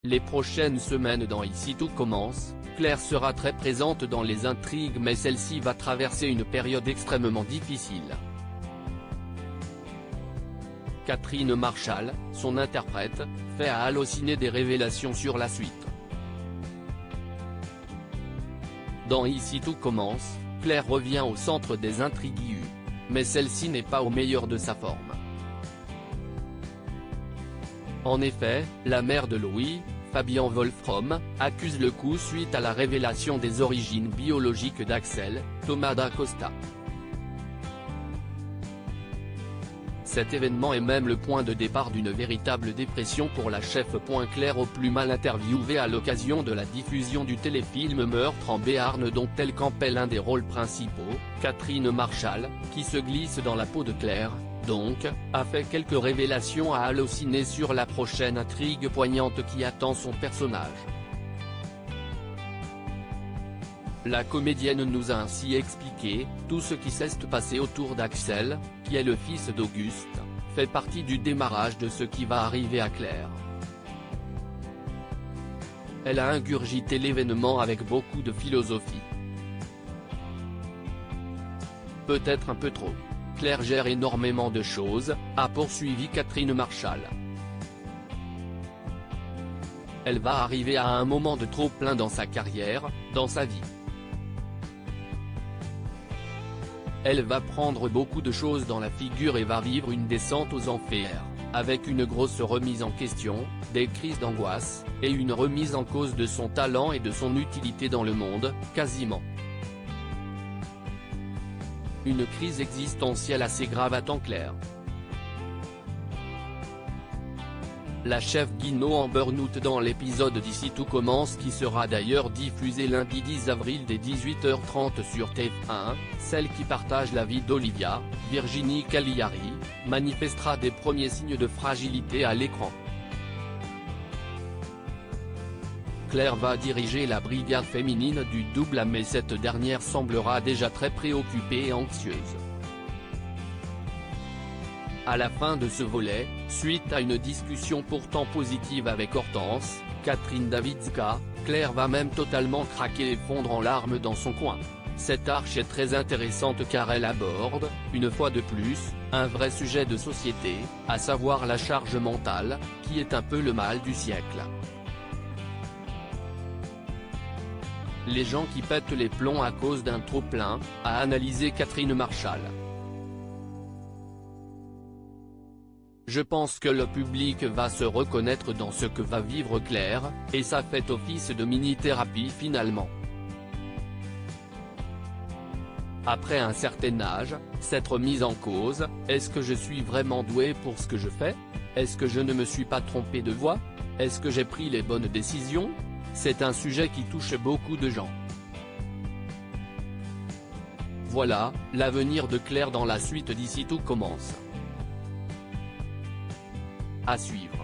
Les prochaines semaines dans Ici tout commence, Claire sera très présente dans les intrigues mais celle-ci va traverser une période extrêmement difficile. Catherine Marchal, son interprète, fait à Allociné des révélations sur la suite. Dans Ici tout commence, Claire revient au centre des intrigues, mais celle-ci n'est pas au meilleur de sa forme. En effet, la mère de Louis, Fabian Wolfrom, accuse le coup suite à la révélation des origines biologiques d'Axel, Thomas d'Acosta. Cet événement est même le point de départ d'une véritable dépression pour la chef. Claire au plus mal interviewée à l'occasion de la diffusion du téléfilm Meurtre en Béarn dont elle campait l'un des rôles principaux, Catherine Marchal, qui se glisse dans la peau de Claire, donc, a fait quelques révélations à Allociné sur la prochaine intrigue poignante qui attend son personnage. La comédienne nous a ainsi expliqué, tout ce qui s'est passé autour d'Axel, qui est le fils d'Auguste, fait partie du démarrage de ce qui va arriver à Claire. Elle a ingurgité l'événement avec beaucoup de philosophie. Peut-être un peu trop. Claire gère énormément de choses, a poursuivi Catherine Marchal. Elle va arriver à un moment de trop plein dans sa carrière, dans sa vie. Elle va prendre beaucoup de choses dans la figure et va vivre une descente aux enfers, avec une grosse remise en question, des crises d'angoisse, et une remise en cause de son talent et de son utilité dans le monde, quasiment. Une crise existentielle assez grave attend Claire. La chef Guinaud en burn-out dans l'épisode d'Ici tout commence qui sera d'ailleurs diffusé lundi 10 avril dès 18h30 sur TF1, celle qui partage la vie d'Olivia, Virginie Cagliari, manifestera des premiers signes de fragilité à l'écran. Claire va diriger la brigade féminine du double mais cette dernière semblera déjà très préoccupée et anxieuse. À la fin de ce volet, suite à une discussion pourtant positive avec Hortense, Catherine Dawidzka, Claire va même totalement craquer et fondre en larmes dans son coin. Cette arche est très intéressante car elle aborde, une fois de plus, un vrai sujet de société, à savoir la charge mentale, qui est un peu le mal du siècle. Les gens qui pètent les plombs à cause d'un trop-plein, a analysé Catherine Marchal. Je pense que le public va se reconnaître dans ce que va vivre Claire, et ça fait office de mini-thérapie finalement. Après un certain âge, cette remise en cause, est-ce que je suis vraiment doué pour ce que je fais? Est-ce que je ne me suis pas trompé de voie? Est-ce que j'ai pris les bonnes décisions? C'est un sujet qui touche beaucoup de gens. Voilà, l'avenir de Claire dans la suite d'Ici tout commence. À suivre.